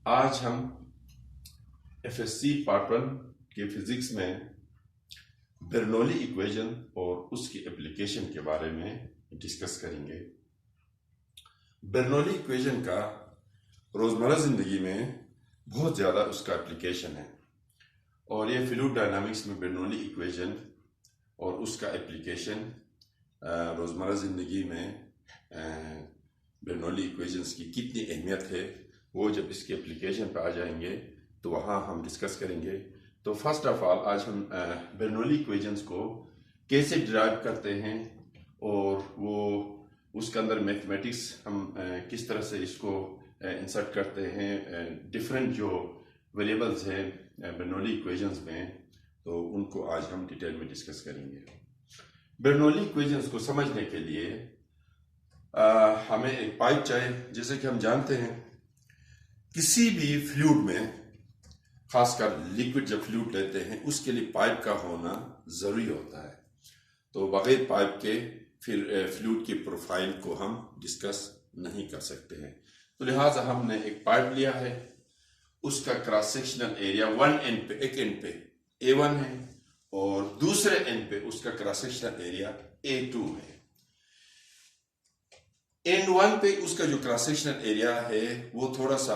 आज हम FSc part 1 के फिजिक्स में बर्नौली इक्वेशन और उसकी एप्लीकेशन के बारे में डिस्कस करेंगे। बर्नौली इक्वेशन का रोजमर्रा जिंदगी में बहुत ज़्यादा उसका एप्लीकेशन है और ये फ्लूइड डायनामिक्स में बर्नौली इक्वेशन और उसका एप्लीकेशन रोजमर्रा जिंदगी में बर्नौली इक्वेशंस की कितनी अहमियत है वो जब इसके एप्लीकेशन पे आ जाएंगे तो वहाँ हम डिस्कस करेंगे। तो फर्स्ट ऑफ ऑल आज हम बर्नौली इक्वेशंस को कैसे डिराइव करते हैं और वो उसके अंदर मैथमेटिक्स हम किस तरह से इसको इंसर्ट करते हैं, डिफरेंट जो वेरिएबल्स हैं बर्नौली इक्वेशंस में, तो उनको आज हम डिटेल में डिस्कस करेंगे। बर्नौली इक्वेशंस को समझने के लिए हमें एक पाइप चाहिए। जैसे कि हम जानते हैं किसी भी फ्लूइड में, खासकर लिक्विड जब फ्लूइड लेते हैं उसके लिए पाइप का होना जरूरी होता है। तो बगैर पाइप के फिर फ्लूइड की प्रोफाइल को हम डिस्कस नहीं कर सकते हैं। तो लिहाजा हमने एक पाइप लिया है, उसका cross sectional area one and पे, एक एंड पे A1 है और दूसरे एंड पे उसका क्रॉस सेक्शनल एरिया A2 है। एंड 1 पे उसका जो क्रॉस सेक्शनल एरिया है वो थोड़ा सा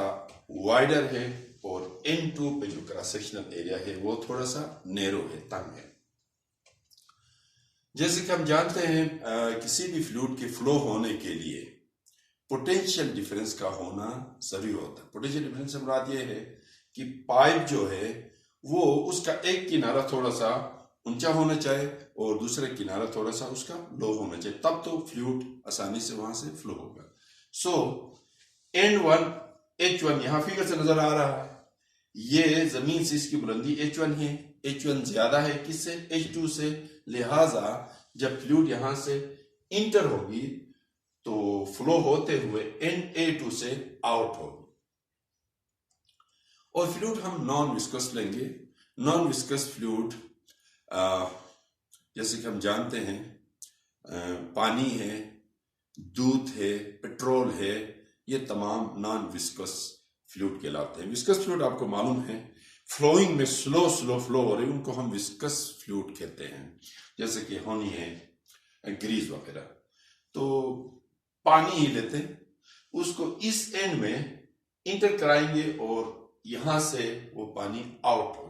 वाइडर है और एंड 2 पे जो क्रॉस सेक्शनल एरिया है वो थोड़ा सा नैरो है, तंग है। जैसे कि हम जानते हैं किसी भी फ्लूइड के फ्लो होने के लिए पोटेंशियल डिफरेंस का होना जरूरी होता है। पोटेंशियल डिफरेंस से मुराद ये है कि पाइप जो है वो उसका एक किनारा थोड़ा सा ऊंचा होना चाहिए और दूसरा किनारा थोड़ा सा उसका लो होना चाहिए, तब तो फ्लूइड आसानी से वहां से फ्लो होगा। सो एंड 1 H1 यहां फिगर से नजर आ रहा है, ये जमीन से इसकी बुलंदी H1 है। H1 ज्यादा है किससे? H2 से। लिहाजा जब फ्लूइड यहां से इंटर होगी तो फ्लो होते हुए एंड A2 से आउट होगी और फ्लूइड हम नॉन विस्कस लेंगे। नॉन विस्कस फ्लूइड जैसे कि हम जानते हैं पानी है, दूध है, पेट्रोल है, ये तमाम नॉन विस्कस फ्लूइड कहलाते हैं। विस्कस फ्लूइड आपको मालूम है फ्लोइंग में स्लो स्लो फ्लो हो रही है, उनको हम विस्कस फ्लूइड कहते हैं। जैसे कि हनी है, ग्रीस वगैरह। तो पानी ही लेते हैं, उसको इस एंड में इंटर कराएंगे और यहां से वो पानी आउट होगा।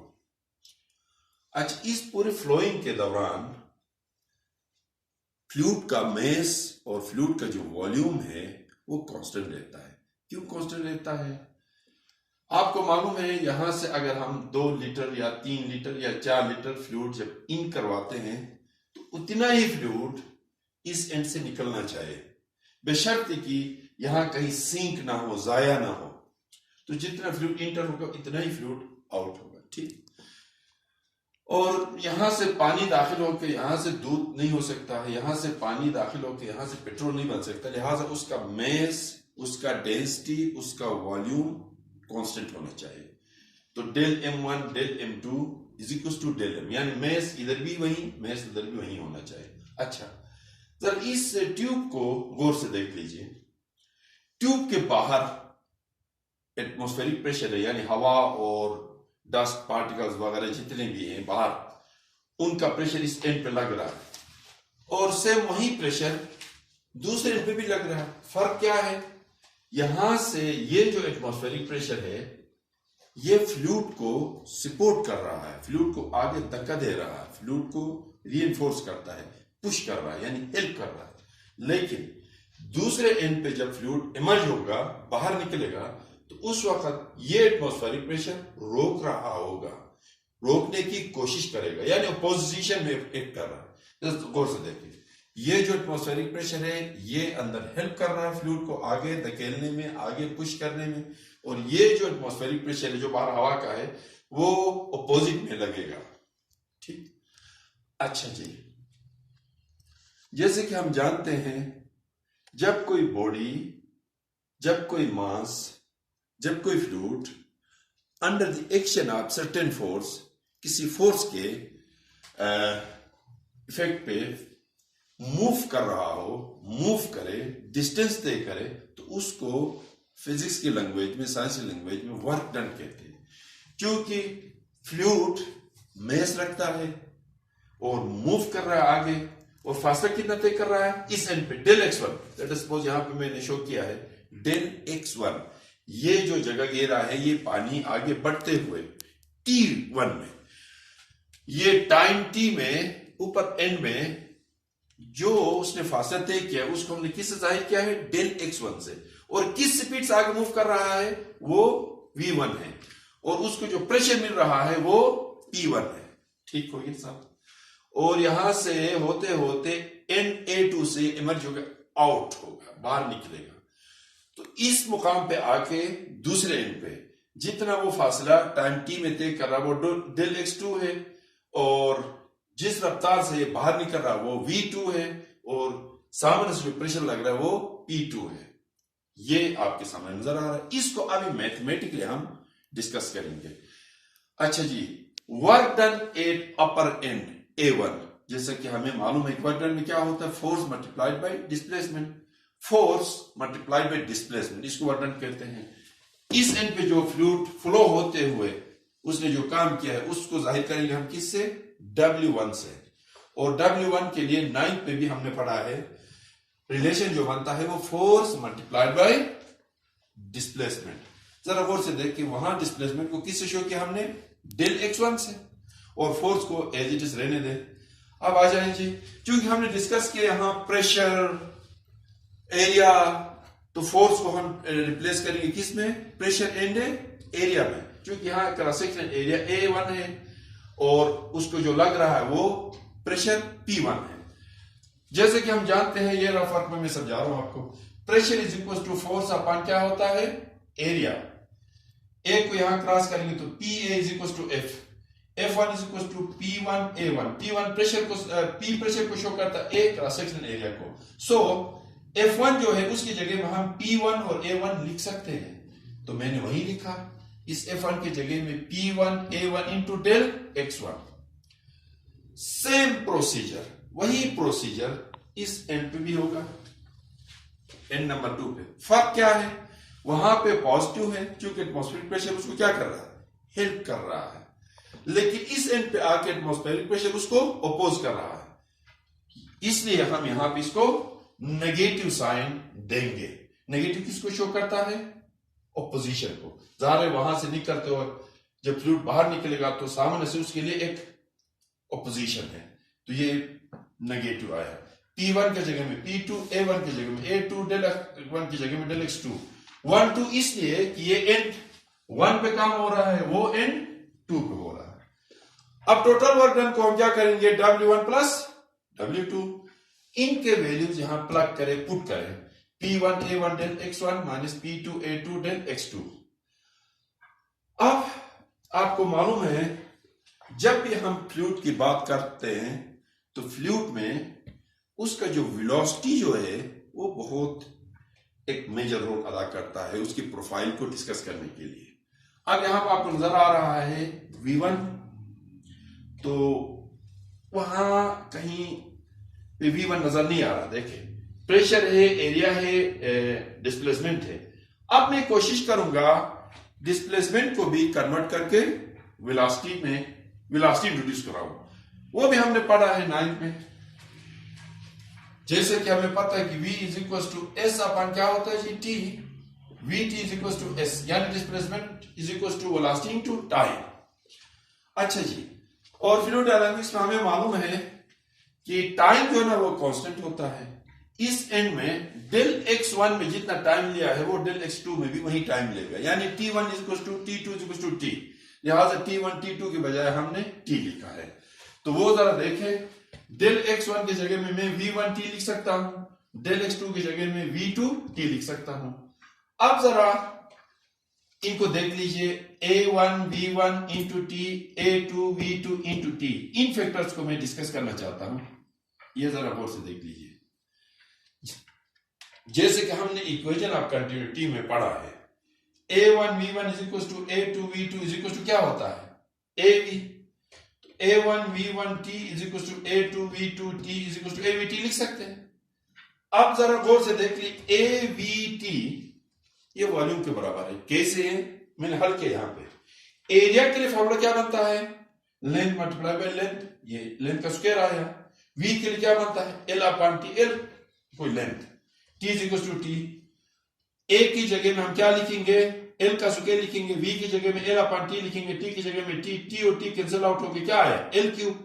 अच्छा, इस पूरे फ्लोइंग के दौरान फ्लूइड का मेस और फ्लूइड का जो वॉल्यूम है वो कांस्टेंट रहता है। क्यों कांस्टेंट रहता है? आपको मालूम है यहां से अगर हम 2 लीटर या 3 लीटर या 4 लीटर फ्लूइड जब इन करवाते हैं तो उतना ही फ्लूइड इस एंड से निकलना चाहिए, बशर्ते कि यहां कहीं सिंक ना हो, जाया ना हो। तो जितना फ्लूइड इंटर होगा इतना ही फ्लूइड आउट होगा, ठीक। और यहां से पानी दाखिल होकर यहां से दूध नहीं हो सकता है, यहां से पानी दाखिल होकर यहां से पेट्रोल नहीं बन सकता। लिहाजा उसका मेस, उसका डेंसिटी, उसका वॉल्यूम कांस्टेंट होना चाहिए। तो del M1 del M2 is equal to del M, यानी मेस इधर भी वही, मेस उधर भी वही होना चाहिए। अच्छा, जरा इस ट्यूब को गौर से देख लीजिए। ट्यूब के बाहर एटमॉस्फेरिक प्रेशर है, यानी हवा और डस्ट पार्टिकल्स वगैरह जितने भी हैं बाहर, उनका प्रेशर इस एंड पे लग रहा है और सेम वही प्रेशर दूसरे एंड पे भी लग रहा है। फर्क क्या है? यहां से ये जो एटमॉस्फेरिक प्रेशर है ये फ्लूइड को सपोर्ट कर रहा है, फ्लूइड को आगे धक्का दे रहा है, फ्लूइड को रीइंफोर्स करता है, पुश कर रहा है, यानी हेल्प कर रहा है। लेकिन दूसरे एंड पे जब फ्लूइड इमर्ज होगा, बाहर निकलेगा, तो उस वक्त ये एटमॉस्फेरिक प्रेशर रोक रहा होगा, रोकने की कोशिश करेगा, यानी अपोजिशन में एक्ट कर रहा है। गौर से देखिए, ये जो एटमॉस्फेरिक प्रेशर है ये अंदर हेल्प कर रहा है फ्लूइड को आगे धकेलने में, आगे पुश करने में, और ये जो एटमॉस्फेरिक प्रेशर है जो बाहर हवा का है वो अपोजिट में लगेगा, ठीक। अच्छा जी, जैसे कि हम जानते हैं जब कोई बॉडी, जब कोई मास, जब कोई fluid under the action of certain force, किसी फोर्स के इफेक्ट पे मूव कर रहा हो, मूव करे, डिस्टेंस तय करे, तो उसको फिजिक्स की लैंग्वेज में, साइंस की लैंग्वेज में वर्क डन कहते हैं, क्योंकि फ्लूइड मेस रखता है और मूव कर रहा है आगे, और फासला कितना तय कर रहा है इस एंड पे, del x1। Let us suppose यहां पे मैंने शो किया है डेल x1, ये जो जगह घेरा है ये पानी आगे बढ़ते हुए t1 में, ये टाइम t में ऊपर एंड में जो उसने फासला तय किया उसको हमने किससे जाहिर किया है, डेल x1 से, और किस स्पीड से आगे मूव कर रहा है वो v1 है, और उसको जो प्रेशर मिल रहा है वो p1 है। ठीक हो गया साहब। और यहां से होते होते एंड A2 से इमर्ज होगा, आउट होगा, बाहर निकलेगा। तो इस मुकाम पे आके दूसरे एंड पे जितना वो फासला टाइम t में तय कर रहा है वो डेल x2 है, और जिस रफ्तार से बाहर निकल रहा है वो v2 है, और सामने से जो प्रेशर लग रहा है वो p2 है। ये आपके सामने नजर आ रहा है। इसको अभी मैथमेटिकली हम डिस्कस करेंगे। अच्छा जी, work done at upper end A1, जैसा कि हमें मालूम है क्वाड्रेंट में क्या होता है, force multiplied by displacement, force multiplied by displacement, इसको वर्क डन कहते हैं। इस एंड पे जो फ्लूइड फ्लो होते हुए उसने जो काम किया है उसको जाहिर करेंगे हम किससे, W1 से। और W1 के लिए 9th पे भी हमने पढ़ा है रिलेशन जो बनता है वो फोर्स मल्टीप्लाइड बाय डिस्प्लेसमेंट। जरा गौर से देख के वहां डिस्प्लेसमेंट को किससे शो किया हमने, डेल x1 से, और फोर्स को एज इट इज रहने दे। अब आ जाए जी, क्योंकि हमने डिस्कस किया यहां प्रेशर, एरिया, तो फोर्स को हम रिप्लेस करेंगे किस में, प्रेशर एंड एरिया में, क्योंकि यहां क्रॉस सेक्शनल एरिया A1 है और उसको जो लग रहा है वो प्रेशर P1 है। जैसे कि हम जानते हैं, ये रफ वर्क में मैं समझा रहा हूं आपको, pressure is equal to force upon क्या होता है, एरिया। ए को यहां क्रॉस करेंगे तो PA is equal to F, F1 is equal to P1 A1, P1 pressure को, P प्रेशर को शो करता है A क्रॉस सेक्शनल एरिया को। सो F1 जो है उसकी जगह में हम P1 और A1 लिख सकते हैं, तो मैंने वही लिखा, इस F1 की जगह में P1 A1 into del x1। Same procedure, वही प्रोसीजर इस एंड पे भी होगा, एंड नंबर 2 पे। फर्क क्या है, वहां पे पॉजिटिव है क्योंकि एटमॉस्फेरिक प्रेशर उसको क्या कर रहा है, हेल्प कर रहा है, लेकिन इस एंड पे आके एटमॉस्फेरिक प्रेशर उसको अपोज कर रहा है, इसलिए हम यहां पे इसको नेगेटिव साइन देंगे। नेगेटिव किसको शो करता है, ऑपोजिशन को। जाहिर है वहां से निकलते हो जब फ्लूइड बाहर निकलेगा तो सामने से उसके लिए एक ऑपोजिशन है, तो ये नेगेटिव आया। P1 की जगह में P2, A1 की जगह में A2, डेल x1 की जगह में डेल x2। 1 2 इसलिए कि ये एंड 1 पे काम हो रहा है, वो एंड 2 पे हो रहा है। अब टोटल वर्क डन को हम क्या करेंगे, W1 प्लस W2, इनके वैल्यूज यहां प्लग करें, पुट करें, P1 A1 del x1 minus P2 A2 del x2। अब आपको मालूम है जब भी हम फ्लूइड की बात करते हैं तो फ्लूइड में उसका जो वेलोसिटी जो है वो बहुत एक मेजर रोल अदा करता है उसकी प्रोफाइल को डिस्कस करने के लिए। अब यहां पर आपको नजर आ रहा है V1, तो वहां कहीं पे V1 नजर नहीं आ रहा, देखें प्रेशर है, एरिया है, डिस्प्लेसमेंट है। अब मैं कोशिश करूंगा डिस्प्लेसमेंट को भी कन्वर्ट करके वेलोसिटी में वेलोसिटी इंट्रोड्यूस कराऊं, वो भी हमने पढ़ा है 9th में। जैसे कि हमें पता है कि V is equal to S अपन क्या होता है जी, T, VT is equal to S, यानी displacement is equal to velocity into time. अच्छा जी, और फ्लूइड डायनामिक्स में हमें मालूम है कि टाइम जो है ना वो कांस्टेंट होता है। इस एंड में डेल x1 में जितना टाइम लिया है वो डेल x2 में भी वही टाइम लेगा, यानी T1 is equal to T2 is equal to T, लिहाजा T1 T2 की बजाय हमने T लिखा है। तो वो जरा देखें, डेल x1 की जगह में मैं V1 T लिख सकता हूं, डेल x2 की जगह में V2 T लिख सकता हूं। अब जरा इनको देख लीजिए, A1 V1 into T, A2 V2 into T, इन फैक्टर्स को मैं डिस्कस करना चाहता हूं, ये जरा गौर से देख लीजिए। जैसे कि हमने इक्वेशन ऑफ कंटिन्यूटी में पढ़ा है, A1 V1 is equal to A2 V2 is equal to क्या होता है, AV। A1 V1 T is equal to A2 V2 T is equal to AVT लिख सकते हैं। अब जरा गौर से देख ली, AVT ये वॉल्यूम के बराबर है। कैसे मैंने हल किया यहाँ पे। एरिया के लिए फॉर्मूला क्या बनता है, लेंथ मल्टीप्लाई बाय लेंथ, ये लेंथ का स्क्वायर आया। वी के लिए क्या बनता है, एल अपॉन टी, एल कोई length, T is equal to T. A की जगह में हम क्या लिखेंगे, एल का स्क्वायर लिखेंगे, वी की जगह में एल अपॉन टी लिखेंगे, टी की जगह में टी, टी और टी कैंसिल आउट होके क्या आया, एल क्यूब।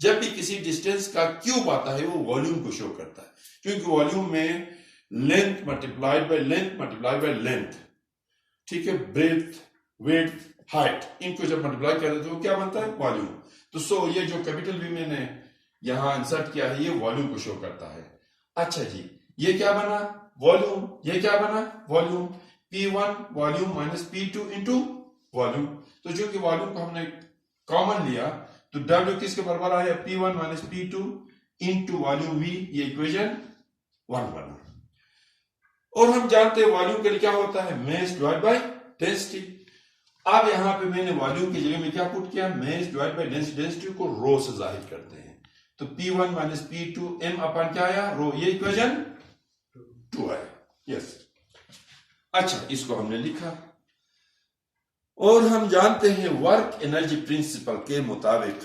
जब भी किसी डिस्टेंस का क्यूब आता है वो वॉल्यूम को शो करता है, क्योंकि वॉल्यूम में लेंथ मल्टीप्लाइड बाय लेंथ, ठीक है, ब्रेथ, वेट, हाइट, इनको जब मल्टीप्लाई कर देते हो क्या बनता है, वॉल्यूम। तो सो ये जो कैपिटल वी मैंने यहां इंसर्ट किया है ये वॉल्यूम को शो करता है। अच्छा जी, ये क्या बना, वॉल्यूम, ये क्या बना, volume. P1 volume minus P2 into volume. तो जो कि वॉल्यूम को हमने कॉमन लिया तो W किसके बराबर आया, P1 minus P2 into volume V, ये इक्वेशन 1 बना। और हम जानते हैं वॉल्यूम के लिए क्या होता है, मास डिवाइड बाय डेंसिटी। अब यहां पे मैंने वॉल्यूम की जगह में क्या पुट किया, mass divide by density, density को रो से जाहिर करते हैं। तो P1 माइनस P2 m अपन क्या आया, रो, ये इक्वेशन 2 आया। यस, अच्छा, इसको हमने लिखा। और हम जानते हैं वर्क एनर्जी प्रिंसिपल के मुताबिक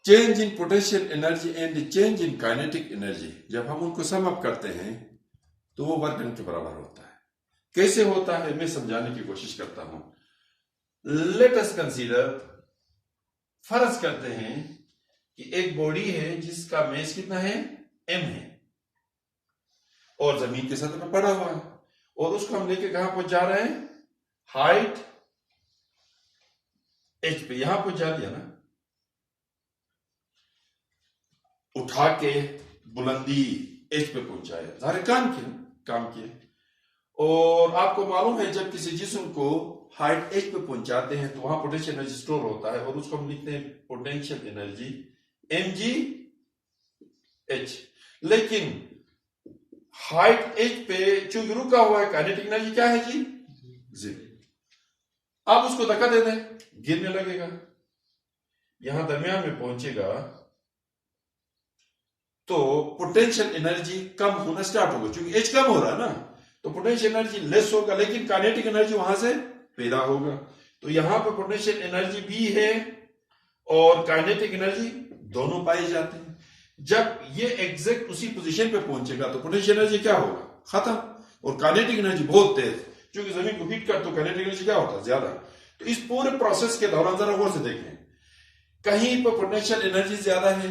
change in potential energy and change in kinetic energy, जब हम उनको सम अप करते हैं तो वो वर्क डन के बराबर होता है। कैसे होता है मैं समझाने की कोशिश करता हूं। लेट अस कंसीडर, फर्ज करते हैं कि एक बॉडी है जिसका मास कितना है, m है, और जमीन के सतह पर पड़ा हुआ है, और उसको हम लेके कहां पहुंच जा रहे हैं, हाइट h पे, यहां पहुंचा दिया ना, उठा के बुलंदी h पे पहुंचाया, सारे काम किए। और आपको मालूम है जब किसी जिस्म को हाइट h पे पहुंचाते हैं तो वहां पोटेंशियल एनर्जी स्टोर होता है, और उसको हम लिखते हैं पोटेंशियल एनर्जी mgh। लेकिन हाइट h पे चूंकि रुका हुआ है, काइनेटिक एनर्जी क्या है जी, 0। अब उसको धक्का दे दें, गिरने लगेगा, यहां दरमियान में पहुंचेगा तो पोटेंशियल एनर्जी कम होना स्टार्ट होगा, क्योंकि h कम हो रहा है ना, तो पोटेंशियल एनर्जी लेस होगा, लेकिन काइनेटिक एनर्जी वहां से पैदा होगा। तो यहां पे पोटेंशियल एनर्जी भी है और काइनेटिक एनर्जी दोनों पाई जाते हैं। जब ये एग्जैक्ट उसी पोजीशन पे पहुंचेगा तो पोटेंशियल एनर्जी क्या होगा, खत्म, और काइनेटिक एनर्जी बहुत तेज, क्योंकि जमीन को हीट कर तो काइनेटिक एनर्जी क्या होता है, ज्यादा। तो इस पूरे प्रोसेस के दौरान जरा गौर से देखें, कहीं पे पोटेंशियल एनर्जी ज्यादा है,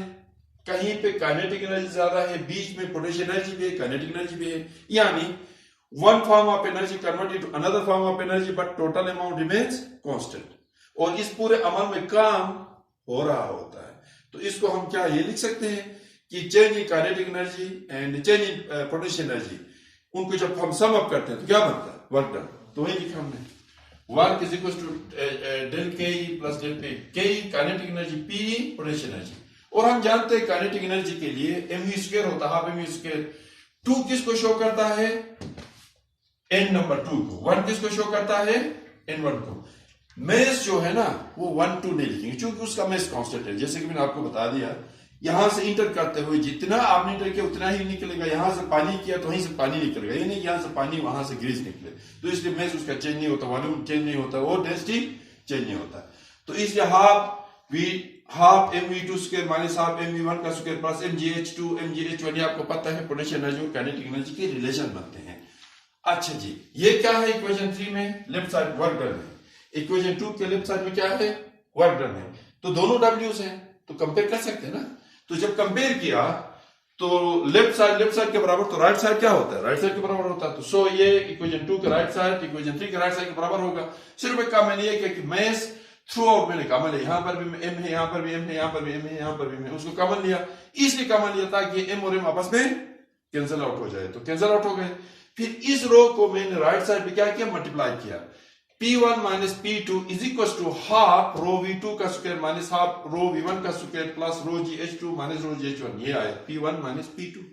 कहीं पे काइनेटिक एनर्जी ज्यादा है, बीच में पोटेंशियल एनर्जी भी है, काइनेटिक एनर्जी भी है, यानी one form of energy converted to another form of energy but total amount remains constant। और इस पूरे अमल में काम हो रहा होता है। तो इसको हम क्या ये लिख सकते हैं कि change in kinetic energy and change in potential energy, उनको जब हम सम अप करते हैं तो क्या बनता है, वर्क डन। तो वही लिखा हमने, work is equal to del K plus del P, K kinetic energy, P potential energy. और हम जानते हैं काइनेटिक एनर्जी के लिए mv स्क्वायर होता है, हाफ mv स्क्वायर। 2 किसको शो करता है, n नंबर 2 को, 1 किसको शो करता है, n1 को। मेस जो है ना वो 1 2 नहीं लिखेंगे, क्योंकि उसका मेस कांस्टेंट है। जैसे कि मैंने आपको बता दिया, यहां से इंटर करते हुए जितना आपने इंटर किया उतना ही निकलेगा, यहां से पानी किया तो वहीं से पानी निकलेगा, ये नहीं यहां से पानी वहां से ग्रीस निकले। तो इसलिए मेस उसका चेंज नहीं होता, वॉल्यूम चेंज नहीं होता, और डेंसिटी चेंज नहीं होता। तो इसलिए half mv2 square minus half mv1 का स्क्वायर प्लस mgh2 mgh1, आपको पता है पोटेंशियल एनर्जी और काइनेटिक एनर्जी के रिलेशन बनते हैं। अच्छा जी, ये क्या है इक्वेशन 3 में, लेफ्ट साइड वर्क डन है, इक्वेशन 2 के लेफ्ट साइड में क्या है, वर्क डन है। तो दोनों W's हैं, तो कंपेयर कर सकते हैं ना। तो जब कंपेयर किया तो लेफ्ट साइड के बराबर, तो राइट साइड क्या होता है, राइट साइड के बराबर होता है। तो सो ये इक्वेशन 2 के राइट साइड इक्वेशन 3 के राइट साइड के बराबर होगा। सिर्फ एक काम मैंने ये किया कि मैस थ्रू आउट मैंने कॉमन लिया, यहां पर भी m है, यहां पर भी m है, यहां पर भी m है, यहां पर भी m है, उसको कॉमन लिया। इसलिए कॉमन लिया ताकि m और m आपस में कैंसिल आउट हो जाए, तो कैंसिल आउट हो गए। फिर इस रो को मैंने राइट साइड पे क्या किया, मल्टीप्लाई किया। P1 minus P2 is equal to half rho V2 का square minus half rho V1 का square plus rho GH2 minus rho GH1, ये आया P1 माइनस P2।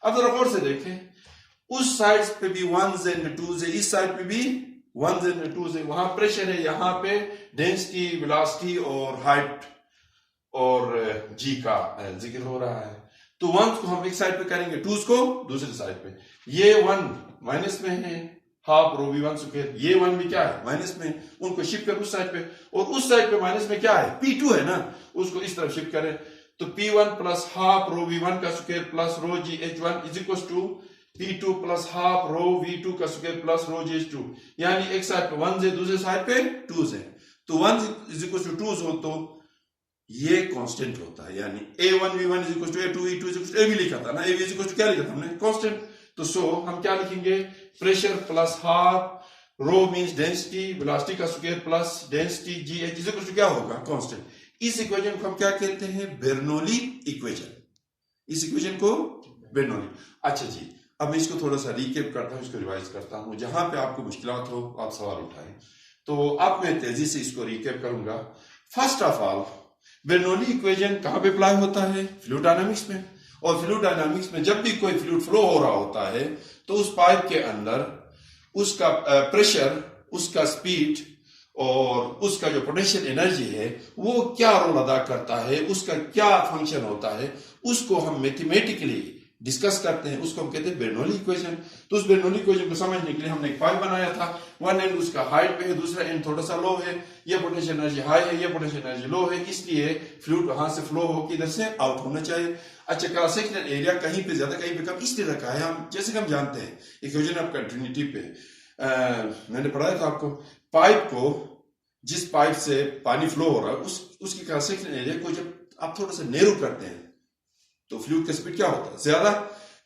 अब जरा गौर से देखें, उस साइड पे भी 1s एंड 2s है, इस साइड पे भी 1s एंड 2s है। वहां प्रेशर है, यहाँ पे डेंसिटी, वेलोसिटी और हाइट और जी का जिक्र हो रहा है। तो 1s को हम एक साइड पे करेंगे, 2s को दूसरी साइड पे। ये 1 माइनस में है, हाफ रो V1 स्क्वायर, ये 1 भी क्या है माइनस में, उनको शिफ्ट कर उस साइड पे, और उस साइड पे माइनस में क्या है P2 है ना, उसको इस तरफ शिफ्ट करें, तो P1 plus half rho V1 का square plus rho GH1 is equal to P2 plus half rho V2 का स्क्वायर प्लस रो GH2, यानी एक साइड पे 1 है, दूसरे साइड पे 2 है, तो 1 इज इक्वल टू 2 हो, तो ये कांस्टेंट होता है, यानी A1 V1 is equal to A2 V2 is equal to A भी लिखा था ना, A इज इक्वल टू क्या लिखा था हमने कांस्टेंट, तो सो हम क्या लिखेंगे, pressure plus half rho means density, velocity का square plus density GH is equal to क्या होगा कांस्टेंट। इस इक्वेशन को हम क्या कहते हैं, बेर्नौली इक्वेशन, इस इक्वेशन को बेर्नौली। अच्छा जी, अब मैं इसको थोड़ा सा रिकैप करता हूं, इसको रिवाइज करता हूं, जहां पे आपको मुश्किलात हो आप सवाल उठाएं, तो अब मैं तेजी से इसको रिकैप करूंगा। फर्स्ट ऑफ ऑल, बेर्नौली इक्वेशन कहां पे अप्लाई होता है, फ्लूइड डायनामिक्स में, और फ्लूइड डायनामिक्स में जब भी कोई फ्लूइड फ्लो हो रहा होता है तो उस पाइप के अंदर उसका प्रेशर, उसका स्पीड और उसका जो पोटेंशियल एनर्जी है वो क्या रोल अदा करता है, उसका क्या फंक्शन होता है, उसको हम मैथमेटिकली डिस्कस करते हैं, उसको हम कहते हैं बेर्नौली इक्वेशन। तो उस बेर्नौली इक्वेशन को समझने के लिए हमने एक पाइप बनाया था, वन एंड उसका हाइट पे है, दूसरा एंड थोड़ा सा लो है, ये पोटेंशियल एनर्जी हाई है, ये पोटेंशियल एनर्जी लो है, इसलिए फ्लूइड वहां से फ्लो होकर इधर से आउट होना चाहिए। अच्छा, क्रॉस सेक्शनल एरिया कहीं पे ज्यादा कहीं पे कम इसलिए रखा है, हम जैसे कि हम जानते हैं इक्वेशन ऑफ कंटिन्यूटी पे मैंने पढ़ाया था आपको, पाइप को, जिस पाइप से पानी फ्लो हो रहा है उसकी क्रॉस सेक्शनल एरिया को जब आप थोड़ा सा नैरो करते हैं तो फ्लूइड का स्पीड क्या होता है ज्यादा,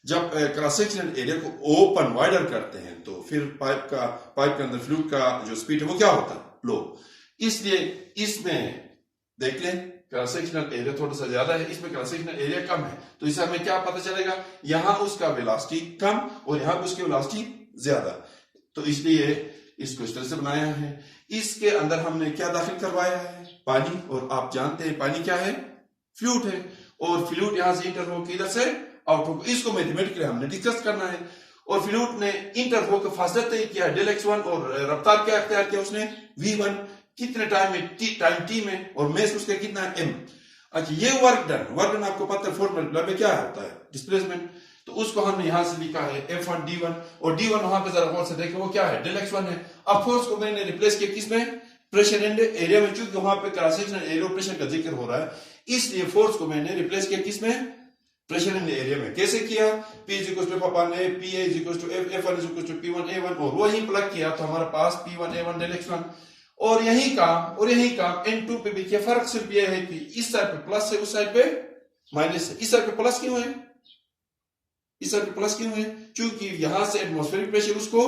जब क्रॉस सेक्शनल एरिया को ओपन वाइडर करते हैं तो फिर पाइप के अंदर फ्लूइड का जो स्पीड है वो क्या होता है लो। इसलिए इसमें देख लें क्रॉस सेक्शनल एरिया थोड़ा सा ज्यादा है, इसमें क्रॉस सेक्शनल एरिया कम है, तो इससे हमें क्या पता चलेगा, यहाँ उसका वेलोसिटी कम और यहाँ उसकी वेलोसिटी ज्यादा, तो इसलिए इसको इस तरह से बनाया है। इसके अंदर हमने क्या दाखिल करवाया है, पानी, और आप जानते हैं पानी क्या है, फ्लूइड है, और फ्लूइड यहां से इंटर होकर इधर से आउट होकर, इसको मैथमेटिकली हमने डिस्कस करना है। और फ्लूइड ने इंटर होकर फासला तय किया Δx1 और रफ्तार क्या अख्तियार किया उसने V1, कितने टाइम में, टाइम t में, और मेस उसका कितना है m। अच्छा, ये वर्क डन आपको पता है फॉर्मूला में क्या होता है डिस्प्लेसमेंट, तो उसको हमने यहां से लिखा है F1 D1, और D1 वहां पे जरा गौर से देखें वो क्या है Δx1 है। अब फोर्स को मैंने रिप्लेस किया किसमें, प्रेशर एंड एरिया में, चूंकि वहां पे क्रॉस सेक्शनल एरिया प्रेशर का जिक्र हो रहा है इसलिए फोर्स को मैंने रिप्लेस किया किसमें, प्रेशर एंड एरिया में। कैसे किया, P is equal to F/A, PA is equal to F1 is equal to P1A1, और वही प्लग किया तो हमारे पास P1A1 Δx1, और यही काम N2 पे भी किया। फर्क सिर्फ यह है कि इस साइड पे प्लस है, उस साइड पे माइनस है। इस साइड पे प्लस क्यों है, इस साइड पे प्लस क्यों है, क्योंकि यहां से एटमॉस्फेरिक प्रेशर उसको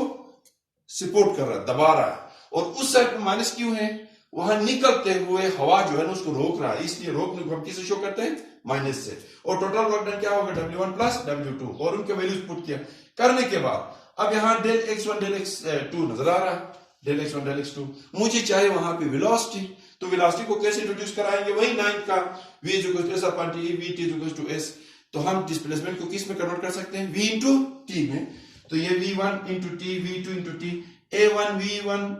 सपोर्ट कर रहा है, दबा रहा है, और उस साइड पे माइनस क्यों है, वहां निकलते हुए हवा जो है ना उसको रोक रहा है, इसलिए रोकने को हम किससे शो करते हैं, माइनस से। और टोटल वर्क डन क्या होगा, W1 प्लस W2, और उनके वैल्यूज पुट किया करने के बाद अब यहाँ Δx1 Δx2 नजर आ रहा है, Δx1 Δx2, मुझे चाहिए वहां पे वेलोसिटी, तो वेलोसिटी को कैसे इंट्रोड्यूस कराएंगे, वही 9 का V = S/T, Vt = S, तो हम डिस्प्लेसमेंट को किस में कन्वर्ट कर सकते हैं, V into T में, तो ये V1 into T, V2 into T, A1 V1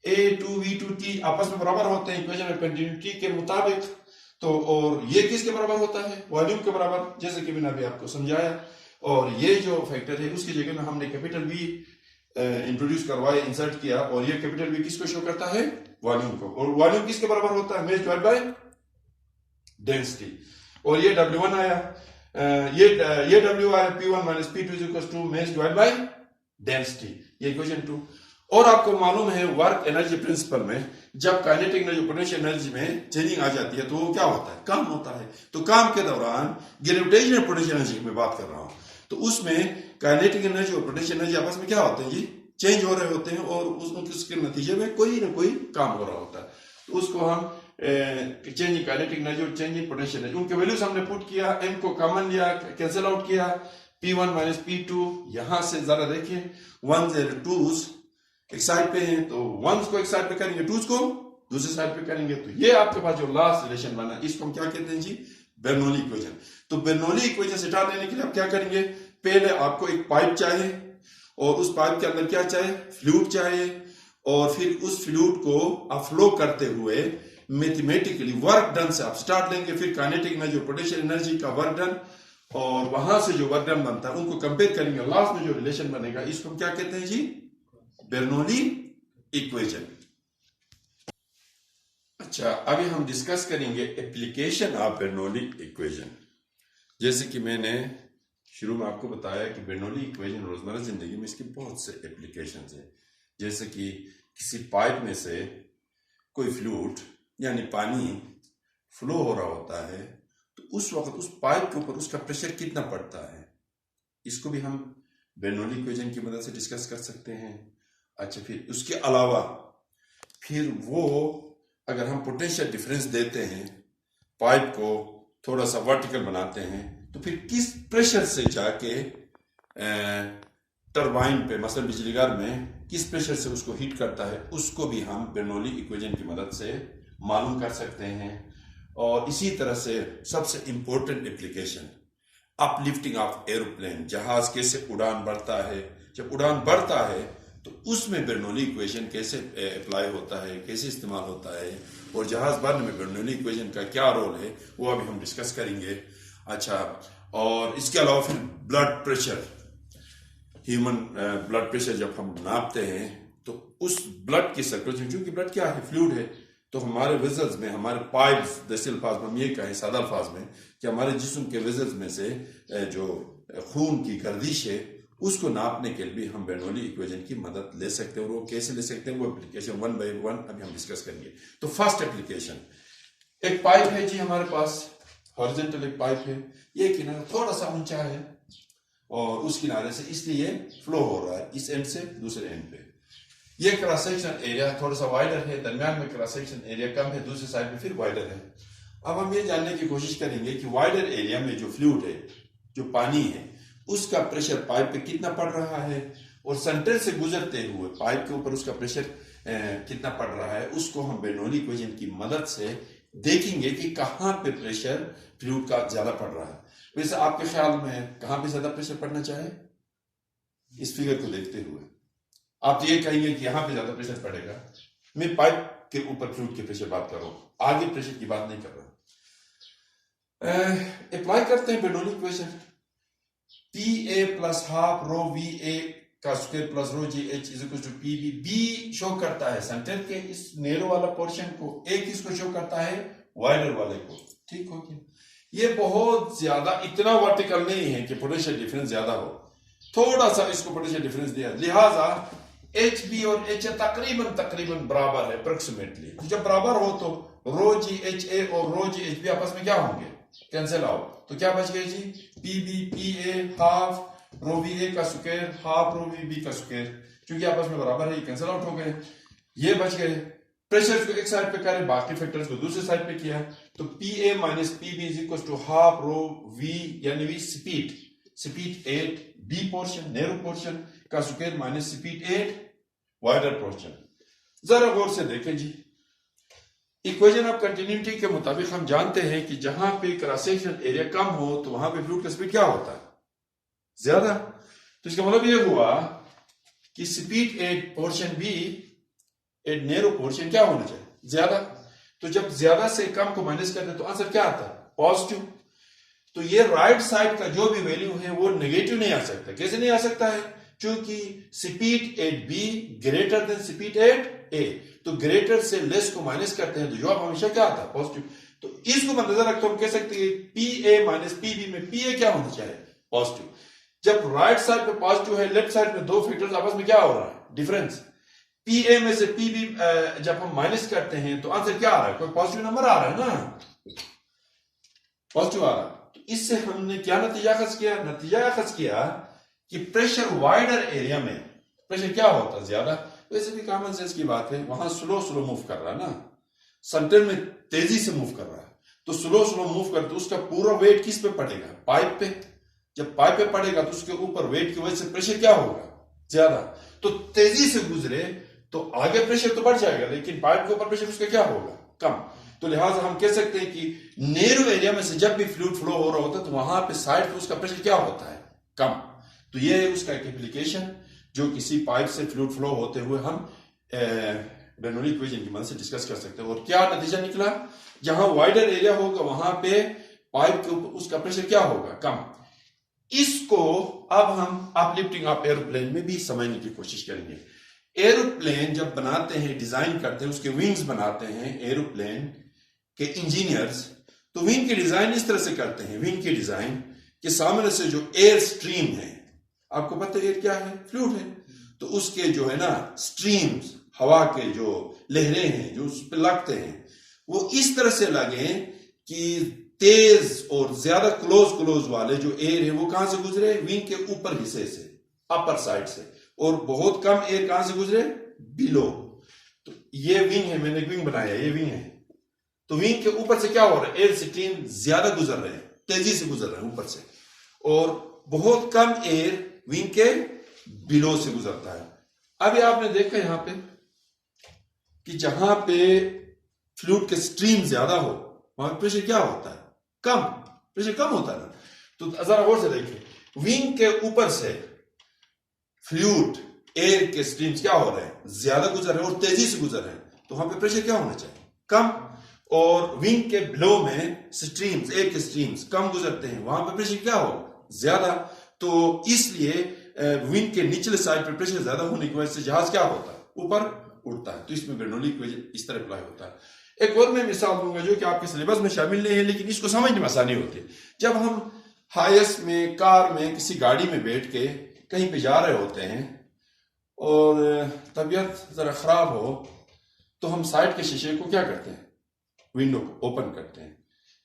A2 V2 T आपस में बराबर होते हैं इक्वेशन ऑफ कंटिन्यूटी के मुताबिक, तो और ये किसके बराबर होता है, वॉल्यूम के बराबर, जैसे कि मैंने अभी आपको समझाया। और ये जो फैक्टर है उसकी जगह में हमने कैपिटल V इंट्रोड्यूस करवाया, इंसर्ट किया, और ये कैपिटल V किसको शो करता है, वॉल्यूम को, और वॉल्यूम किसके बराबर होता है, मेस डिवाइड बाय डेंसिटी। और ये W1 आया, ये W आया P1 minus P2 is equal to mass divide by density, ये इक्वेशन 2। और आपको मालूम है वर्क एनर्जी प्रिंसिपल में जब काइनेटिक एनर्जी पोटेंशियल एनर्जी में चेंजिंग आ जाती है तो वो क्या होता है, काम होता है। तो काम के दौरान ग्रेविटेशनल पोटेंशियल एनर्जी की मैं बात कर रहा हूं, तो उसमें काइनेटिक एनर्जी और पोटेंशियल एनर्जी आपस में क्या होते हैं जी, चेंज हो रहे होते हैं, और उसके नतीजे में कोई ना कोई काम हो रहा होता है, तो उसको हम चेंजिंग काइनेटिक एनर्जी और चेंजिंग पोटेंशियल एनर्जी, उनके वैल्यूज हमने पुट किया, m को कॉमन लिया, कैंसिल आउट किया, P1 माइनस P2, यहां से जरा देखिए 1 0 2 एक साइड पे हैं, तो 1s को एक साइड पे करेंगे, 2s को दूसरे साइड पे करेंगे, तो ये आपके पास जो लास्ट रिलेशन बना इसको हम क्या कहते हैं जी, बेर्नौली इक्वेशन। तो बेर्नौली इक्वेशन से स्टार्ट लेने के लिए आप क्या करेंगे, पहले आपको एक पाइप चाहिए, और उस पाइप के अंदर क्या चाहिए, फ्लूइड चाहिए, और फिर उस फ्लूइड को आप फ्लो करते हुए मैथमेटिकली वर्क डन से आप स्टार्ट लेंगे, फिर काइनेटिक एनर्जी और पोटेंशियल एनर्जी का वर्क डन, और वहां से जो वर्क डन बनता है उनको कंपेयर करेंगे, लास्ट में जो रिलेशन बनेगा इसको हम क्या कहते हैं जी, बर्नौली इक्वेशन। अच्छा, अभी हम डिस्कस करेंगे एप्लीकेशन ऑफ बर्नौली इक्वेशन। जैसे कि मैंने शुरू में आपको बताया कि बर्नौली इक्वेशन रोजमर्रा जिंदगी में इसके बहुत से एप्लीकेशन है। जैसे कि किसी पाइप में से कोई फ्लूइड यानी पानी फ्लो हो रहा होता है, तो उस वक्त उस पाइप के ऊपर उसका प्रेशर कितना पड़ता है, इसको भी हम बर्नौली इक्वेशन की मदद से डिस्कस कर सकते हैं। अच्छा, फिर उसके अलावा फिर वो अगर हम पोटेंशियल डिफरेंस देते हैं, पाइप को थोड़ा सा वर्टिकल बनाते हैं, तो फिर किस प्रेशर से जाके टरबाइन पे मसलन बिजली घर में किस प्रेशर से उसको हीट करता है, उसको भी हम बर्नौली इक्वेशन की मदद से मालूम कर सकते हैं। और इसी तरह से सबसे important application uplifting of aeroplane, जहाज कैसे उड़ान बढ़ता है, जब उड़ान बढ़ता है तो उसमें बर्नौली इक्वेशन कैसे अप्लाई होता है, कैसे इस्तेमाल होता है, और जहाज भरने में बर्नौली इक्वेशन का क्या रोल है, वो अभी हम डिस्कस करेंगे। अच्छा, और इसके अलावा फिर blood pressure, human blood pressure जब हम नापते हैं तो उस ब्लड की सर्कुलेशन, क्योंकि ब्लड क्या है, फ्लूइड है, तो हमारे वेजल्स में, हमारे पाइप्स, देसी अल्फाज में हम ये कहें, सादा अल्फाज में, कि हमारे जिस्म के वेजल्स में से जो खून की गर्दिश है उसको नापने के लिए भी हम बर्नौली इक्वेशन की मदद ले सकते हैं। और वो कैसे ले सकते हैं, वो एप्लीकेशन वन बाय वन अभी हम डिस्कस करेंगे। तो फर्स्ट एप्लीकेशन, एक पाइप है जी हमारे पास, हॉरिजॉन्टल एक पाइप है, ये किनारा थोड़ा सा ऊंचा है और उस किनारे से इसलिए फ्लो हो रहा है इस एंड से दूसरे एंड पे। ये क्रॉस सेक्शन एरिया थोड़ा सा वाइडर है, दरमियान में क्रॉस सेक्शन एरिया कम है, दूसरे साइड में फिर वाइडर है। अब हम ये जानने की कोशिश करेंगे कि वाइडर एरिया में जो फ्लूइड है, जो पानी है, उसका प्रेशर पाइप पे कितना पड़ रहा है, और सेंटर से गुजरते हुए पाइप के ऊपर उसका प्रेशर कितना पड़ रहा है, उसको हम बर्नौली इक्वेशन की मदद से देखेंगे कि कहां पे प्रेशर फ्लूइड का ज्यादा पड़ रहा है। वैसे आपके ख्याल में कहां पे ज्यादा प्रेशर पड़ना चाहिए, इस फिगर को देखते हुए आप तो ये कहेंगे कि यहां पे ज्यादा प्रेशर पड़ेगा। मैं पाइप के ऊपर फ्लूइड के प्रेशर बात कर रहा हूं, आगे प्रेशर की बात नहीं कर रहा। अप्लाई करते हैं Bernoulli equation, P A plus half rho V A का square plus rho G H is equal to P B. B show करता है सेंटर के इस नेरो वाला पोर्शन को, ए किसको शो करता है, वाइडर वाले को। ठीक हो गया। ये बहुत ज्यादा इतना वर्टिकल नहीं है कि पोटेंशियल डिफरेंस ज्यादा हो, थोड़ा सा इसको पोटेंशियल डिफरेंस दिया, लिहाजा एच बी और एच ए तकरीबन तकरीबन बराबर है अप्रोक्सीमेटली। तो जब बराबर हो तो रो जी एच ए और रो जी एच बी आपस में क्या होंगे, कैंसिल आउट। तो क्या बच गया जी, P B P A half rho V A का square half rho V B का स्क्वायर, क्योंकि आपस में बराबर है, ये कैंसिल आउट हो गए, ये बच गए। प्रेशर को एक साइड पे करें, बाकी फैक्टर्स को दूसरे साइड पे किया, तो P A minus P B is equal to half rho V यानी V speed 8 B portion narrow portion का square minus speed 8 wider portion. जरा गौर से देखें जी, इक्वेशन ऑफ कंटिन्यूटी के मुताबिक हम जानते हैं कि जहां पे क्रॉस सेक्शन एरिया कम हो तो वहां पे फ्लूइड का स्पीड क्या होता है, ज्यादा। तो इसका मतलब ये हुआ कि speed 8 portion B 8 narrow portion क्या होना चाहिए, ज्यादा। तो जब ज्यादा से कम को माइनस करते हैं तो आंसर क्या आता है, पॉजिटिव। तो ये राइट साइड का जो भी वैल्यू है वो नेगेटिव नहीं आ सकता। कैसे नहीं आ सकता है, क्योंकि speed 8 be greater than speed 8 ए, तो ग्रेटर से लेस को माइनस करते हैं तो जवाब हमेशा क्या आता है, पॉजिटिव। तो इसको मद्देनजर रखते हम कह सकते हैं P A minus P B में पी ए क्या होना चाहिए, पॉजिटिव। जब राइट साइड पे पॉजिटिव है, लेफ्ट साइड में दो फैक्टर्स आपस में क्या हो रहा है, डिफरेंस। पी ए में से पी बी जब हम माइनस करते हैं तो आंसर क्या आ रहा है, कोई पॉजिटिव नंबर आ रहा है ना, पॉजिटिव आ रहा है। तो इससे हमने क्या नतीजा अखज किया, नतीजा अखज किया कि प्रेशर वाइडर एरिया में प्रेशर क्या होता है, ज्यादा। वैसे भी कॉमन सेंस की बात है, वहां स्लो स्लो मूव कर रहा है ना, सेंटर में तेजी से मूव कर रहा है, तो स्लो स्लो मूव कर तो उसका पूरा वेट किस पे पड़ेगा, पाइप पे। जब पाइप पे पड़ेगा तो उसके ऊपर वेट की वजह से प्रेशर क्या होगा, ज्यादा। तो तेजी से गुजरे तो आगे प्रेशर तो बढ़ जाएगा, लेकिन पाइप के ऊपर प्रेशर उसका क्या होगा, कम। तो लिहाजा हम कह सकते हैं कि नैरो एरिया में से जब भी फ्लूइड फ्लो हो रहा होता है तो वहां पे साइड पे उसका प्रेशर क्या होता है, कम। तो ये है उसका एक एप्लीकेशन जो किसी पाइप से फ्लूइड फ्लो होते हुए हम बर्नौली इक्वेशन की मदद से डिस्कस कर सकते हैं। और क्या नतीजा निकला, जहां वाइडर एरिया होगा वहां पे पाइप के ऊपर उसका प्रेशर क्या होगा, कम। इसको अब हम अपलिफ्टिंग ऑफ एरोप्लेन में भी समझने की कोशिश करेंगे। एरोप्लेन जब बनाते हैं, डिजाइन करते हैं, उसके विंग्स बनाते हैं एरोप्लेन के इंजीनियर्स, तो विंग की डिजाइन इस तरह से करते हैं, विंग की डिजाइन के सामने से जो एयर स्ट्रीम है, आपको पता है एयर क्या है? फ्लूइड है। तो उसके जो है ना स्ट्रीम्स, हवा के जो लहरें हैं जो उस पर लगते हैं, वो इस तरह से लगे कि तेज और ज्यादा क्लोज वाले जो एयर है वो कहां से गुजरे? विंग के ऊपर हिस्से से, अपर साइड से, और बहुत कम एयर कहां से गुजरे? बिलो। तो ये विंग है, मैंने विंग बनाया, ये विंग है। तो विंग के ऊपर से क्या हो रहा है? एयर स्ट्रीम ज्यादा गुजर रहे हैं, तेजी से गुजर रहे हैं ऊपर से, और बहुत कम एयर विंग के बिलो से गुजरता है। अभी आपने देखा यहां पे कि जहां पे फ्लूइड के स्ट्रीम ज्यादा हो वहां प्रेशर क्या होता है? कम, प्रेशर कम होता है ना। तो जरा और से देखिए, विंग के ऊपर से फ्लूइड एयर के स्ट्रीम्स क्या हो रहे हैं? ज्यादा गुजर रहे हैं और तेजी से गुजर रहे हैं, तो वहां पे प्रेशर क्या होना चाहिए? कम। और विंग के बिलो में स्ट्रीम्स, एयर के स्ट्रीम्स कम गुजरते हैं, वहां पे प्रेशर क्या हो? ज्यादा। तो इसलिए विंग के निचले साइड पर प्रेशर ज्यादा होने की वजह से जहाज क्या होता है? ऊपर उड़ता है। तो इसमें बर्नौली इक्वेशन इस तरह अप्लाई होता है। एक और मैं मिसाल दूंगा जो कि आपके सिलेबस में शामिल नहीं है, लेकिन इसको समझने में आसानी होती है। जब हम हाईएस में, कार में, किसी गाड़ी में बैठ के कहीं पे जा रहे होते हैं और तबीयत जरा खराब हो, तो हम साइड के शीशे को क्या करते हैं? विंडो को ओपन करते हैं।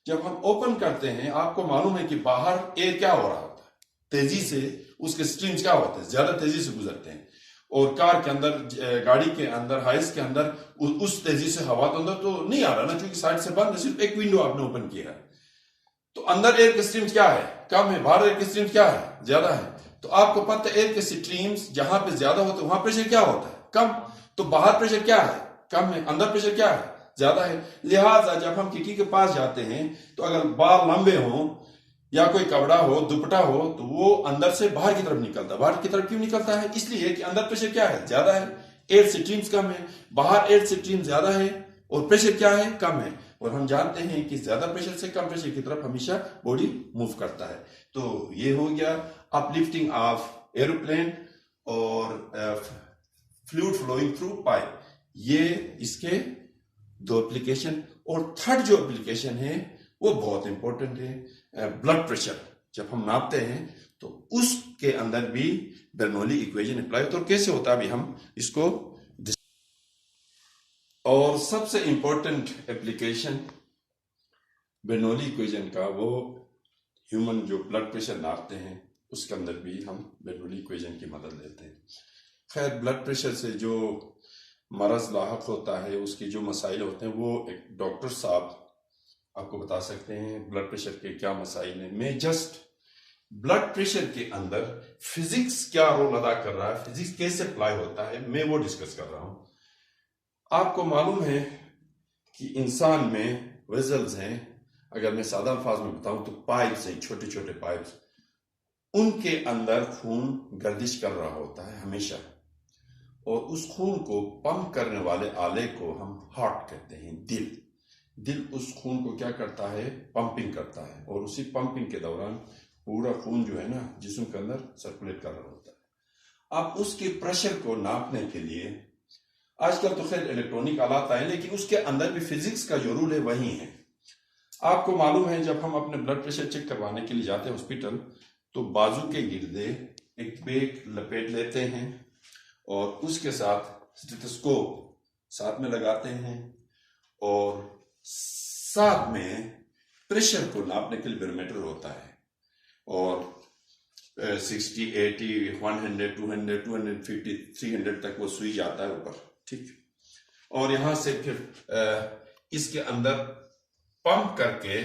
जब हम ओपन करते हैं, आपको मालूम है कि बाहर एयर क्या हो रहा होता है? तेजी से उसके स्ट्रीम्स क्या होते हैं? ज्यादा तेजी से गुजरते हैं। और कार के अंदर, गाड़ी के अंदर, हाइस के अंदर उस तेजी से हवा तो अंदर तो नहीं आ रहा ना, क्योंकि साइड से बंद है, सिर्फ एक विंडो आपने ओपन किया है। तो अंदर एयर के स्ट्रीम्स क्या है? कम है। बाहर एयर के स्ट्रीम्स क्या है? ज्यादा है। तो आपको पता है एयर के स्ट्रीम्स जहां पे ज्यादा होते हैं वहां प्रेशर क्या होता है? कम। तो बाहर प्रेशर क्या है? कम है। अंदर प्रेशर क्या है? ज्यादा है। लिहाजा जब हम खिड़की के पास जाते हैं तो अगर बाल लंबे हों या कोई कपड़ा हो, दुपट्टा हो, तो वो अंदर से बाहर की तरफ निकलता है। बाहर की तरफ क्यों निकलता है? इसलिए कि अंदर प्रेशर क्या है? ज्यादा है। एयर स्ट्रीम्स कम है, बाहर एयर स्ट्रीम ज्यादा है, और प्रेशर क्या है? कम है। और हम जानते हैं कि ज्यादा प्रेशर से कम प्रेशर की तरफ हमेशा बॉडी मूव करता है। तो ये हो गया अपलिफ्टिंग ऑफ एरोप्लेन और फ्लूइड फ्लोइंग थ्रू पाइप। ये इसके दो एप्लीकेशन। और थर्ड जो एप्लीकेशन है वो बहुत इंपॉर्टेंट है, ब्लड प्रेशर जब हम नापते हैं तो उसके अंदर भी बर्नौली इक्वेशन अप्लाई होता है। और कैसे होता है अभी हम इसको। और सबसे इंपॉर्टेंट एप्लीकेशन बर्नौली इक्वेशन का वो ह्यूमन जो ब्लड प्रेशर नापते हैं उसके अंदर भी हम बर्नौली इक्वेशन की मदद लेते हैं। खैर, ब्लड प्रेशर से जो मरज लाहक होता है, उसके जो मसाइल होते हैं, वो एक डॉक्टर साहब आपको बता सकते हैं ब्लड प्रेशर के क्या मसाइल हैं। मैं जस्ट ब्लड प्रेशर के अंदर फिजिक्स क्या रोल अदा कर रहा है, फिजिक्स कैसे अप्लाई होता है, मैं वो डिस्कस कर रहा हूं। आपको मालूम है कि इंसान में वेजल्स हैं, अगर मैं सादा अल्फाज में बताऊं तो पाइप्स हैं, छोटे छोटे पाइप्स, उनके अंदर खून गर्दिश कर रहा होता है हमेशा, और उस खून को पंप करने वाले आले को हम हार्ट कहते हैं, दिल। दिल उस खून को क्या करता है? पंपिंग करता है, और उसी पंपिंग के दौरान पूरा खून जो है ना जिस्म के अंदर सर्कुलेट कर रहा होता है। अब उसके प्रेशर को नापने के लिए आजकल तो खैर इलेक्ट्रॉनिक आलात आए, लेकिन उसके अंदर भी फिजिक्स का जो रूल है वही है। आपको मालूम है जब हम अपने ब्लड प्रेशर चेक करवाने के लिए जाते हैं हॉस्पिटल, तो बाजू के गिर्दे एक बैग लपेट लेते हैं और उसके साथ स्टेथोस्कोप साथ में लगाते हैं, और साथ में प्रेशर को नापने के लिए बैरोमीटर होता है, और 60, 80, 100, 200, 250, 300 तक वो सुई जाता है ऊपर, ठीक। और यहां से फिर इसके अंदर पंप करके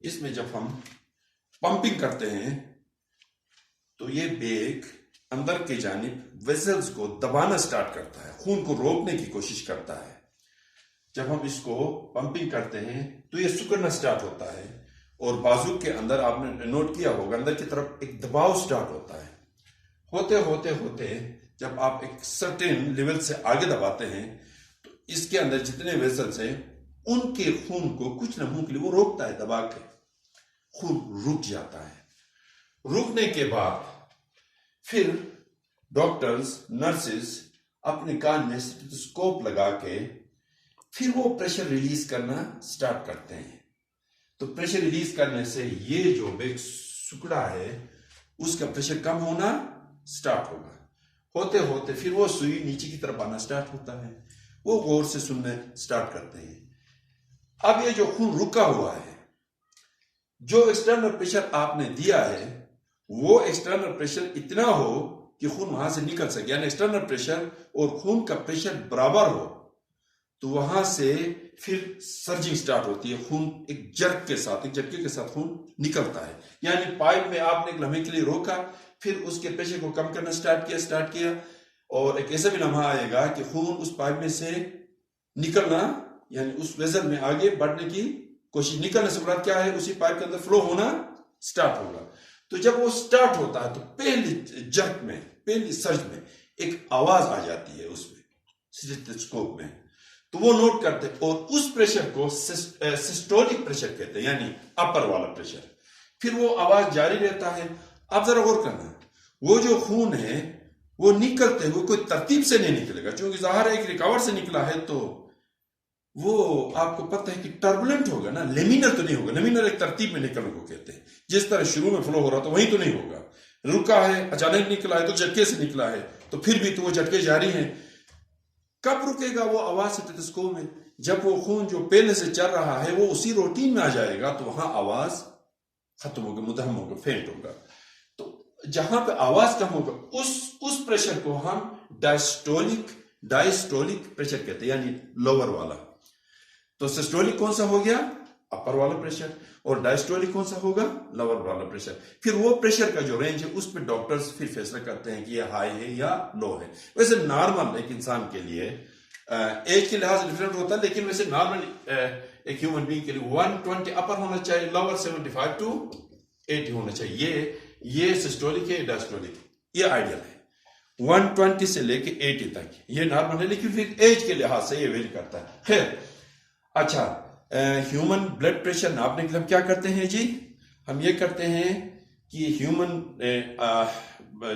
इसमें जब हम पंपिंग करते हैं तो ये बैग अंदर की जानिब वेसल्स को दबाना स्टार्ट करता है, खून को रोकने की कोशिश करता है। जब हम इसको पंपिंग करते हैं तो ये सिकुड़ना स्टार्ट होता है, और बाजू के अंदर आपने नोट किया होगा अंदर की तरफ एक दबाव स्टार्ट होता है। होते होते होते जब आप एक सर्टेन लेवल से आगे दबाते हैं तो इसके अंदर जितने वेसल्स हैं उनके खून को कुछ लम्हों के लिए वो रोकता है, दबा के खून रुक जाता है। रुकने के बाद फिर डॉक्टर्स नर्सेस अपने कान में स्टेथोस्कोप लगा के फिर वो प्रेशर रिलीज करना स्टार्ट करते हैं। तो प्रेशर रिलीज करने से ये जो बेग सुकड़ा है उसका प्रेशर कम होना स्टार्ट होगा। होते होते फिर वो सुई नीचे की तरफ आना स्टार्ट होता है। वो गौर से सुनने स्टार्ट करते हैं। अब ये जो खून रुका हुआ है, जो एक्सटर्नल प्रेशर आपने दिया है वो एक्सटर्नल प्रेशर इतना हो कि खून वहां से निकल सके, यानी एक्सटर्नल प्रेशर और खून का प्रेशर बराबर हो, तो वहां से फिर सर्जिंग स्टार्ट होती है। खून एक झटके के साथ खून निकलता है। यानी पाइप में आपने एक लम्हे के लिए रोका, फिर उसके प्रेशर को कम करना स्टार्ट किया और एक ऐसा भी लम्हा आएगा कि खून उस पाइप में से निकलना, यानी उस वेसल में आगे बढ़ने की कोशिश, निकलने से मुराद क्या है, उसी पाइप के अंदर फ्लो होना स्टार्ट होगा। तो जब वो स्टार्ट होता है तो पहली सर्ज में एक आवाज आ जाती है उसमें स्टेथोस्कोप में, तो वो नोट करते हैं और उस प्रेशर को सिस्टोलिक प्रेशर कहते हैं, यानी अपर वाला प्रेशर। फिर वो आवाज जारी रहता है। अब जरा गौर करना, वो जो खून है वो निकलते हुए कोई तरतीब से नहीं निकलेगा, क्योंकि जाहिर है एक रिकवर से निकला है तो वो आपको पता है कि टर्बुलेंट होगा ना, लेमिनर तो नहीं होगा। लेमिनर एक तरतीब में निकलने को कहते हैं। जिस तरह शुरू में फ्लो हो रहा था वहीं तो नहीं होगा। रुका है, अचानक निकला है तो झटके से निकला है, तो फिर भी तो वो झटके जारी हैं। कब रुकेगा वो आवाज स्टेथोस्कोप में? जब वो खून जो पहले से चल रहा है वो उसी रूटीन में आ जाएगा तो वहां आवाज खत्म होगा, मुदहम होगा, फेंट होगा। तो जहां पे आवाज कम होगा उस प्रेशर को हम डायस्टोलिक प्रेशर कहते हैं, यानी लोअर वाला। तो सिस्टोलिक कौन सा हो गया? अपर वाला प्रेशर, और डायस्टोलिक कौन सा होगा? लोअर वाला प्रेशर। फिर वो प्रेशर का जो रेंज है उस पर डॉक्टर्स फिर फैसला करते हैं कि ये हाई है या लो है। वैसे नॉर्मल एक इंसान के लिए एज के लिहाज से डिफरेंट होता है, लेकिन वैसे नॉर्मल एक ह्यूमन बीइंग के लिए 120 अपर होना चाहिए, लोअर 75 to 80 होना चाहिए। ये सिस्टोलिक है, डायस्टोलिक, ये आइडियल है। 120 से लेके 80 तक ये नॉर्मल है, लेकिन फिर एज के लिहाज से ये वेरी करता है। खैर, अच्छा, ह्यूमन ब्लड प्रेशर नापने के लिए हम क्या करते हैं जी? हम ये करते हैं कि ह्यूमन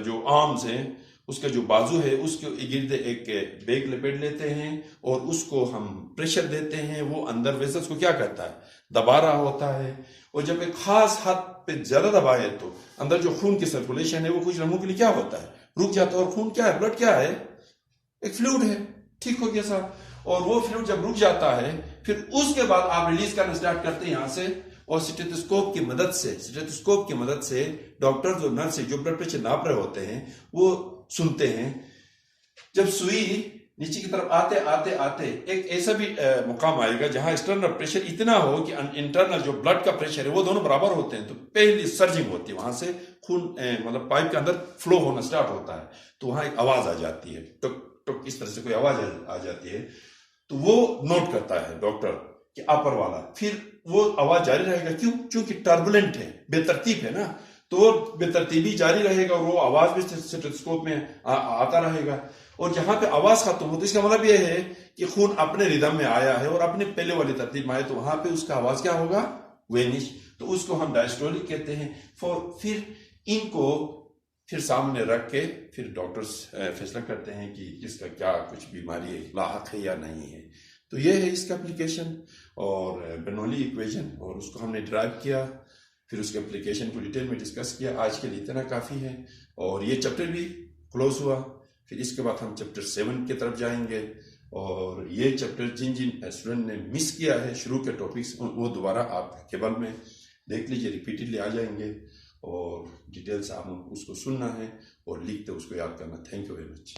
जो आर्म्स हैं, उसका जो बाजू है उसके गिर्द एक बैग लपेट लेते हैं और उसको हम प्रेशर देते हैं। वो अंदर वेसल्स को क्या करता है? दबा रहा होता है। और जब एक खास हद पे ज्यादा दबाए तो अंदर जो खून की सर्कुलेशन है वो कुछ लम्हों के लिए क्या होता है? रुक जाता है। और खून क्या है? ब्लड क्या है? एक फ्लूइड है। ठीक हो गया साहब। और वो फ्लूइड जब रुक जाता है फिर उसके बाद आप रिलीज करना स्टार्ट करते हैं यहां से, और स्टेथोस्कोप की मदद से डॉक्टर्स और नर्स जो ब्लड प्रेशर नाप रहे होते हैं वो सुनते हैं। जब सुई नीचे की तरफ आते एक ऐसा भी मुकाम आएगा जहां एक्सटर्नल प्रेशर इतना हो कि इंटरनल जो ब्लड का प्रेशर है वो दोनों बराबर होते हैं, तो पहली सर्जिंग होती है, वहां से खून मतलब पाइप के अंदर फ्लो होना स्टार्ट होता है। तो वहां एक आवाज आ जाती है, टुक टुक, इस तरह से कोई आवाज आ जाती है। तो वो नोट करता है डॉक्टर कि अपर वाला, फिर वो आवाज जारी रहेगा। क्यों? क्योंकि टर्बुलेंट है, बेतरतीब है ना, तो वो बेतरतीबी जारी रहेगा और वो आवाज भी स्टेथोस्कोप में आता रहेगा। और जहां पे आवाज खत्म हो तो इसका मतलब यह है कि खून अपने रिदम में आया है और अपने पहले वाली तरतीब में आया, तो वहां पे उसका आवाज क्या होगा? वेनिश। तो उसको हम डायस्टोलिक कहते हैं। फिर इनको फिर सामने रख के फिर डॉक्टर्स फैसला करते हैं कि इसका क्या कुछ बीमारी लाहक है या नहीं है। तो ये है इसका एप्लीकेशन और बर्नौली इक्वेशन, और उसको हमने ड्राइव किया, फिर उसके एप्लीकेशन को डिटेल में डिस्कस किया। आज के लिए इतना काफ़ी है और ये चैप्टर भी क्लोज हुआ। फिर इसके बाद हम चैप्टर 7 की तरफ जाएंगे, और ये चैप्टर जिन स्टूडेंट ने मिस किया है शुरू के टॉपिक्स, वो दोबारा आप केबल में देख लीजिए, रिपीटेडली आ जाएंगे और डिटेल्स आप उसको सुनना है और लिखते उसको याद करना। Thank you very much.